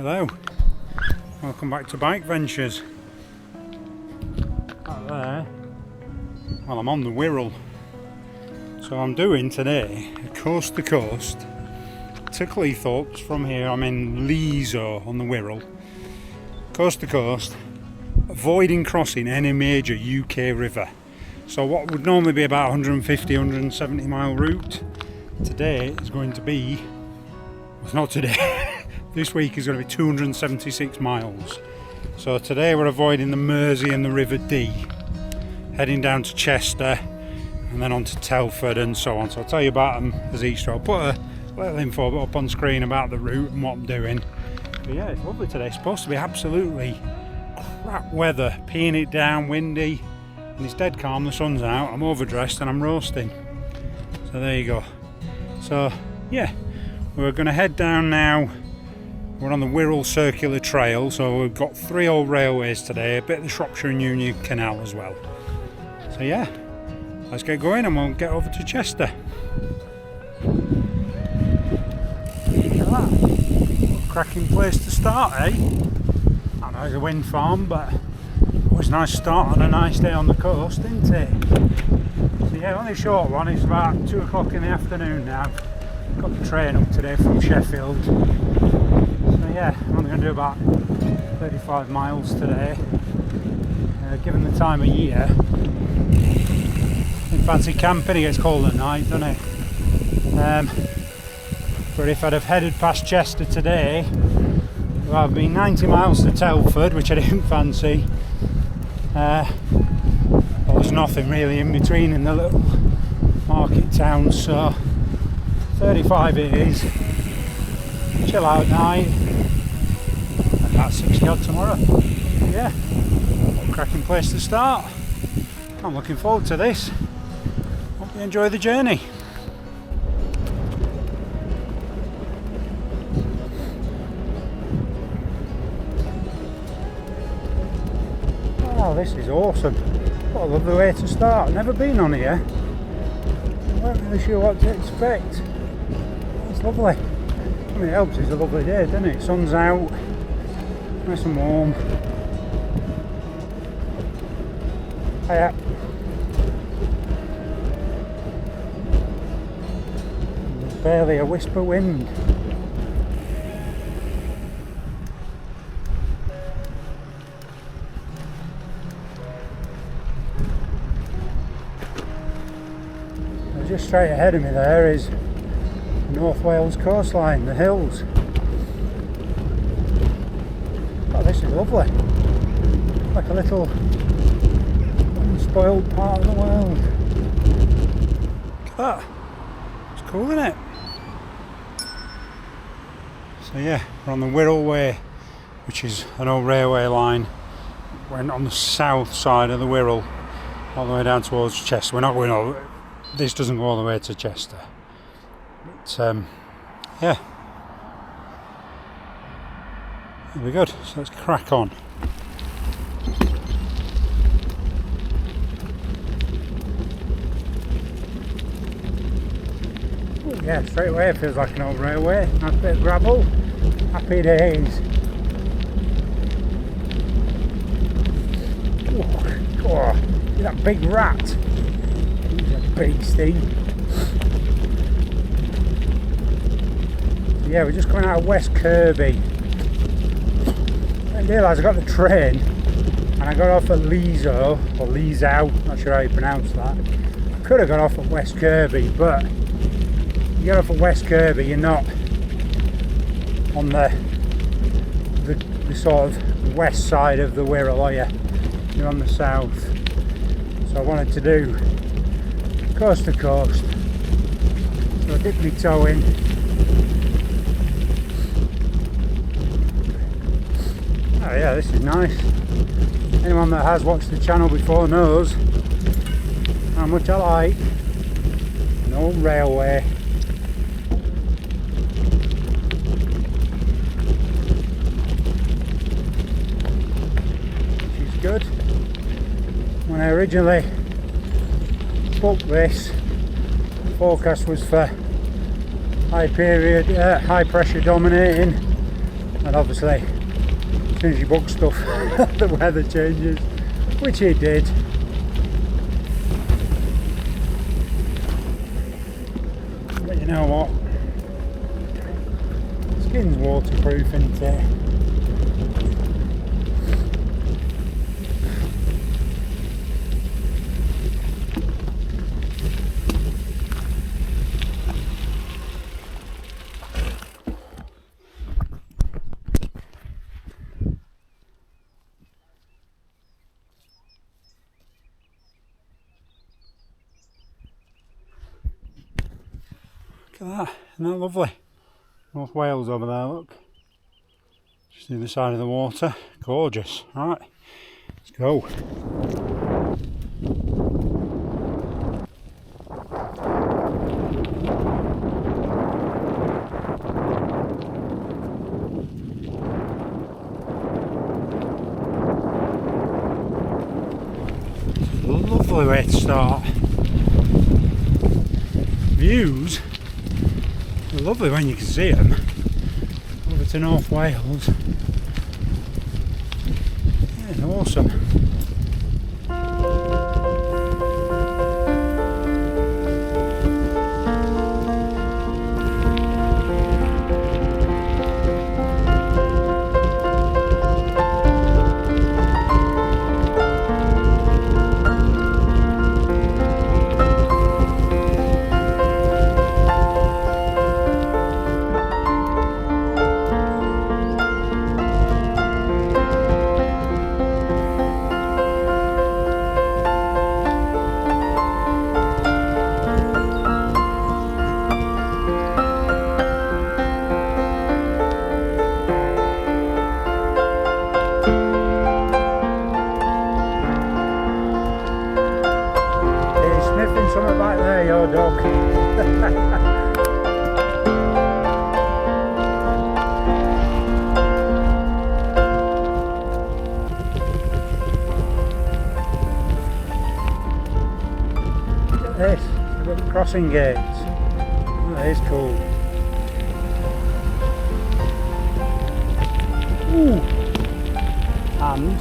Hello, welcome back to Bike Ventures. Out there, well, I'm on the Wirral. So I'm doing today coast to coast to Cleethorpes. From here I'm in Leeso on the Wirral. Coast to coast, avoiding crossing any major UK river. So what would normally be about 150, 170 mile route, today is going to be, well, not today, this week is going to be 276 miles. So today we're avoiding the Mersey and the River Dee, heading down to Chester and then on to Telford and so on. So I'll tell you about them as each. I'll put a little info up on screen about the route and what I'm doing. But yeah, it's lovely today. It's supposed to be absolutely crap weather, peeing it down, windy, and it's dead calm. The sun's out, I'm overdressed and I'm roasting. So there you go. So yeah, we're going to head down now. We're on the Wirral Circular Trail, so we've got 3 old railways today, a bit of the Shropshire and Union Canal as well. So yeah, let's get going and we'll get over to Chester. Look at that. What a cracking place to start, eh? I know it's a wind farm, but always nice to start on a nice day on the coast, isn't it? So yeah, only a short one. It's about 2 o'clock in the afternoon now. Got the train up today from Sheffield. So yeah, I'm only going to do about 35 miles today. Given the time of year, in fancy camping, it gets cold at night, doesn't it? But if I'd have headed past Chester today, well, I've been 90 miles to Telford, which I didn't fancy. Well, there's nothing really in between in the little market towns, so 35 it is. Chill out night. About 60 odd tomorrow. Yeah, what a cracking place to start. I'm looking forward to this. Hope you enjoy the journey. Oh, this is awesome. What a lovely way to start. Never been on here. I wasn't really sure what to expect. It's lovely. I mean, it helps it's a lovely day, doesn't it? Sun's out, nice and warm. Hiya. There's barely a whisper wind. Just straight ahead of me there is the North Wales coastline, the hills. Oh, this is lovely. Like a little unspoiled part of the world. Look at that. It's cool, isn't it? So yeah, we're on the Wirral Way, which is an old railway line. Went on the south side of the Wirral, all the way down towards Chester. We're not going over. This doesn't go all the way to Chester. But yeah, it'll be good. So let's crack on. Oh, yeah, straight away it feels like an old railway. Nice bit of gravel. Happy days. Oh, look at that big rat. Beastie. Yeah, we're just coming out of West Kirby. I didn't realise I got the train and I got off at Leeso, or Leeso, not sure how you pronounce that. I could have got off at West Kirby, but you get off at West Kirby, you're not on the sort of west side of the Wirral, are you? You're on the south. So I wanted to do coast to coast, so I dipped my toe in. Oh yeah, this is nice. Anyone that has watched the channel before knows how much I like an old railway. Which is good. When I originally booked this, the forecast was for high pressure dominating And obviously, as soon as you book stuff, the weather changes, which it did. But you know what? Skin's waterproof, isn't it? Look at that, isn't that lovely? North Wales over there, look. Just the other side of the water, gorgeous. Right, let's go. It's a lovely way to start. Views are lovely when you can see them. Over to North Wales. Yeah, it's awesome. Something back there, your dog. Look at this, we've got the crossing gates. Oh, that is cool. Ooh. And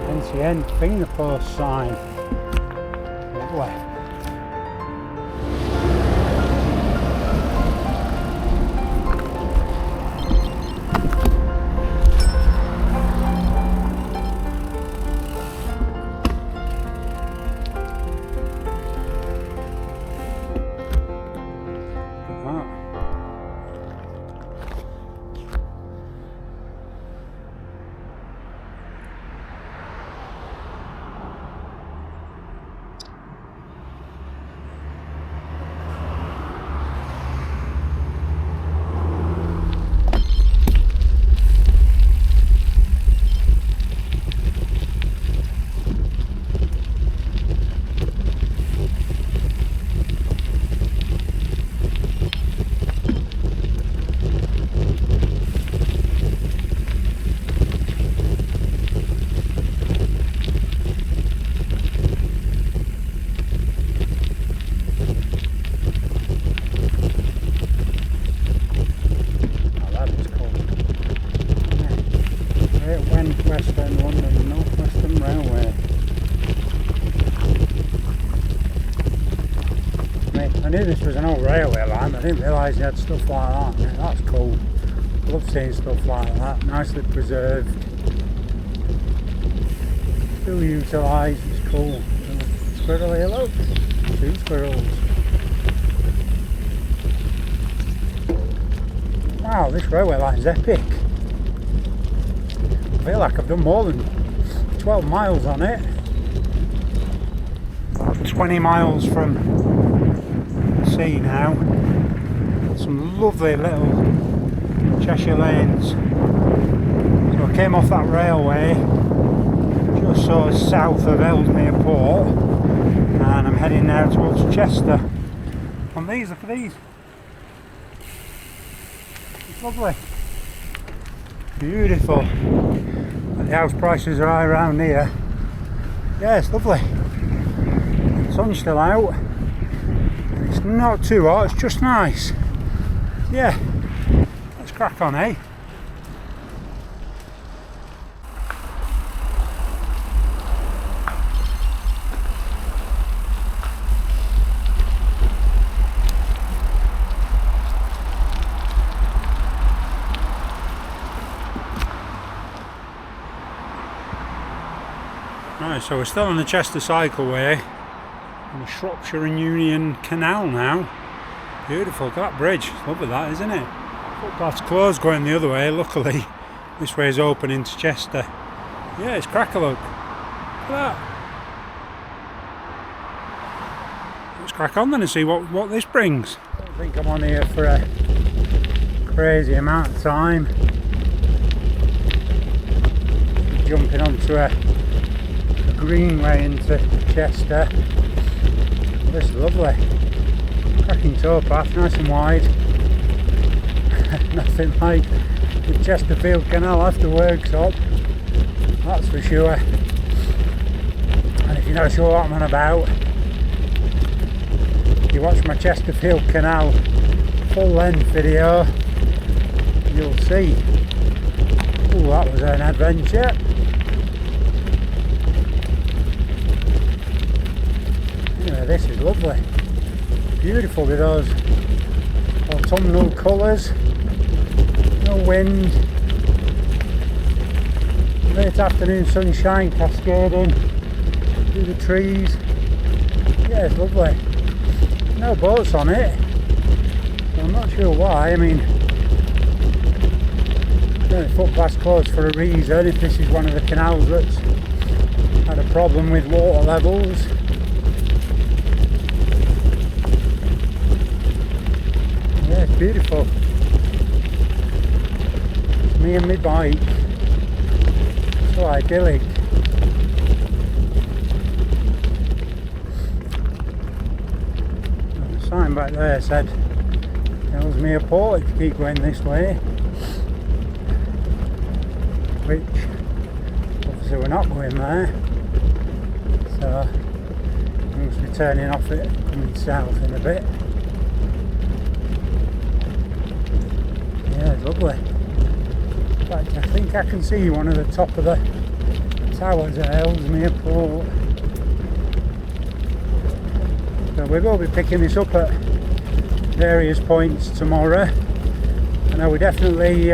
NCN finger post sign. Lovely. Western London North Western Railway. I knew this was an old railway line, I didn't realise you had stuff like that. That's cool. I love seeing stuff like that, nicely preserved. Still utilised, it's cool. Squirrel here, look. 2 squirrels. Wow, this railway line is epic. I feel like I've done more than 12 miles on it. 20 miles from the sea now. Some lovely little Cheshire lanes. So I came off that railway just sort of south of Ellesmere Port, and I'm heading now towards Chester. And these, look at these. It's lovely. Beautiful. And the house prices are high around here. Yeah, it's lovely. The sun's still out. It's not too hot, it's just nice. Yeah, crack on, eh? Right, so we're still on the Chester cycleway on the Shropshire and Union Canal now. Beautiful, that bridge, lovely that, isn't it? Footpath's closed going the other way, luckily this way is open into Chester. Yeah, it's crack a look. Look at that. Let's crack on then and see what this brings. I don't think I'm on here for a crazy amount of time. Jumping onto a greenway into Chester. This is lovely. Cracking towpath, nice and wide. Nothing like the Chesterfield Canal after workshop, that's for sure. And if you're not sure what I'm on about, if you watch my Chesterfield Canal full length video, you'll see. Oh, that was an adventure. Anyway, this is lovely. Beautiful with those autumnal colours. No wind. Late afternoon sunshine cascading through the trees. Yeah, it's lovely. No boats on it. I'm not sure why. I mean, the footpath's closed for a reason. If this is one of the canals that's had a problem with water levels. Yeah, it's beautiful. It's me and my bike. So idyllic. The sign back there said, tells me a port if you keep going this way. Which, obviously we're not going there. So, we must be turning off it, coming south in a bit. Yeah, it's lovely. In fact, I think I can see one of the top of the towers at Ellesmere Port. So we will be picking this up at various points tomorrow. I know we're definitely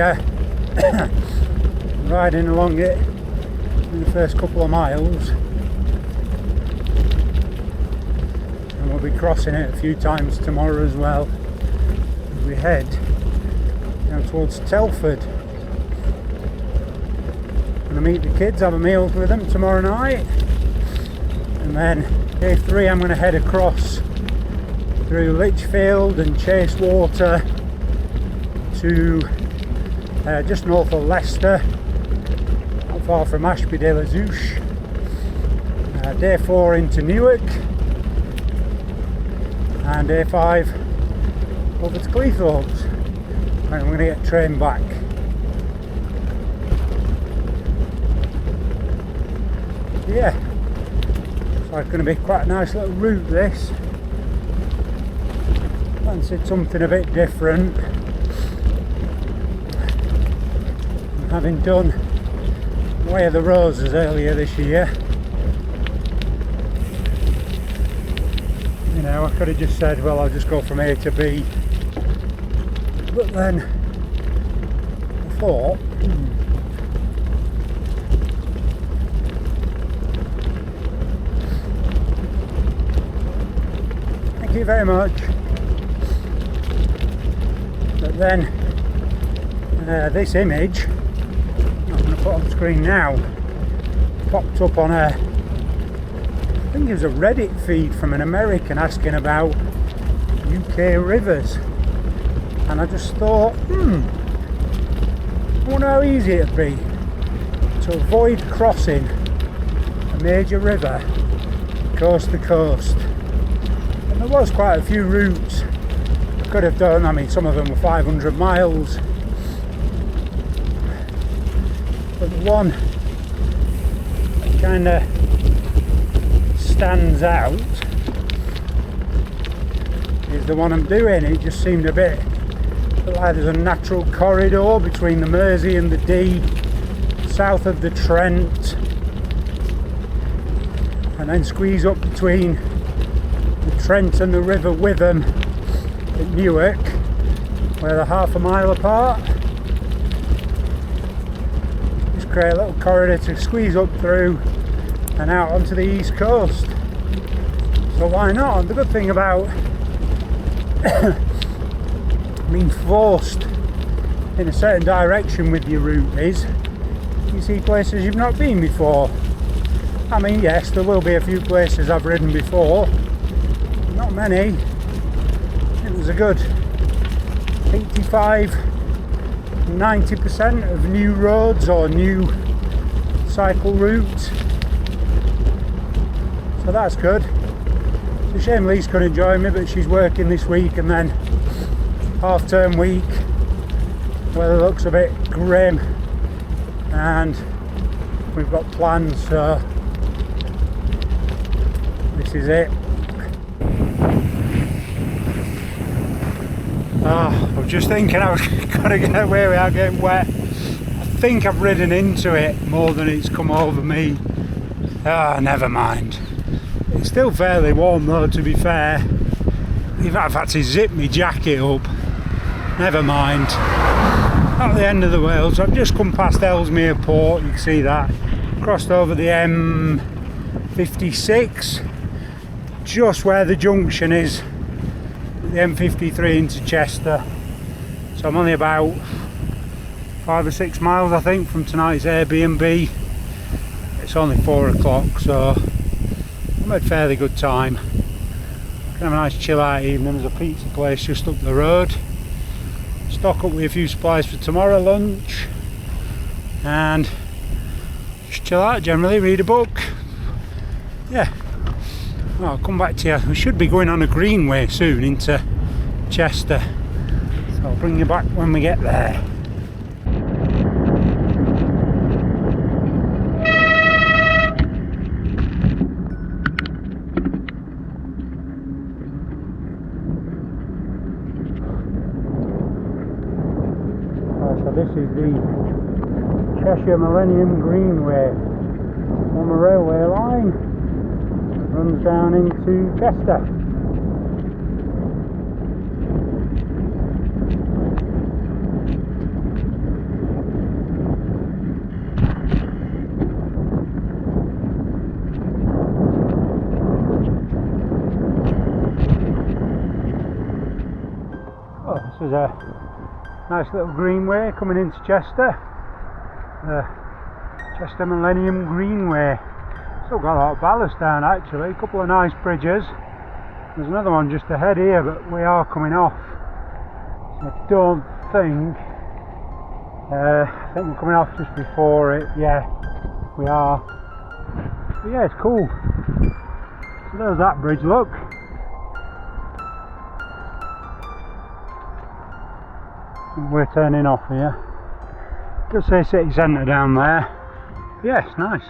riding along it in the first couple of miles. And we'll be crossing it a few times tomorrow as well as we head down towards Telford. I'm going to meet the kids, have a meal with them tomorrow night, and then day 3 I'm going to head across through Lichfield and Chasewater to just north of Leicester, not far from Ashby-de-la-Zouch. Day 4 into Newark, and day 5 over to Cleethorpes, and I'm going to get a train back. Yeah, so it's going to be quite a nice little route this. Fancied something a bit different. Having done Way of the Roses earlier this year, you know, I could have just said, well, I'll just go from A to B, but then I thought, thank you very much. But then this image I'm going to put on the screen now popped up on I think it was a Reddit feed from an American asking about UK rivers, and I just thought, I wonder how easy it'd be to avoid crossing a major river coast to coast. And there was quite a few routes I could have done. I mean, some of them were 500 miles, but the one that kind of stands out is the one I'm doing. It just seemed a bit like there's a natural corridor between the Mersey and the Dee, south of the Trent, and then squeeze up between the Trent and the River Witham at Newark, where they're half a mile apart. Just create a little corridor to squeeze up through and out onto the east coast. So why not? The good thing about being forced in a certain direction with your route is you see places you've not been before. I mean, yes, there will be a few places I've ridden before, not many. It was a good 85-90% of new roads or new cycle routes, so that's good. It's a shame Lee's couldn't join me, but she's working this week, and then half-term week, weather looks a bit grim and we've got plans, so this is it. I was just thinking I've got to get away without getting wet. I think I've ridden into it more than it's come over me. Never mind. It's still fairly warm though, to be fair. In fact, I've had to zip my jacket up. Never mind. Not the end of the world. So I've just come past Ellesmere Port, you can see that. Crossed over the M56, just where the junction is, the M53 into Chester. So I'm only about 5 or 6 miles, I think, from tonight's Airbnb. It's only 4 o'clock, so I've had a fairly good time. Can have a nice chill out evening. There's a pizza place just up the road. Stock up with a few supplies for tomorrow lunch and just chill out generally, read a book. Yeah, well, I'll come back to you. We should be going on a greenway soon into Chester, so I'll bring you back when we get there. So this is the Cheshire Millennium Greenway on the railway line, runs down into Chester. Oh, this is a nice little greenway coming into Chester, Chester Millennium Greenway. Still got a lot of ballast down actually, a couple of nice bridges. There's another one just ahead here, but we are coming off. I don't think, I think we're coming off just before it, yeah, we are. But yeah, it's cool. So there's that bridge, look. We're turning off here. Just say city centre down there. Yes, nice.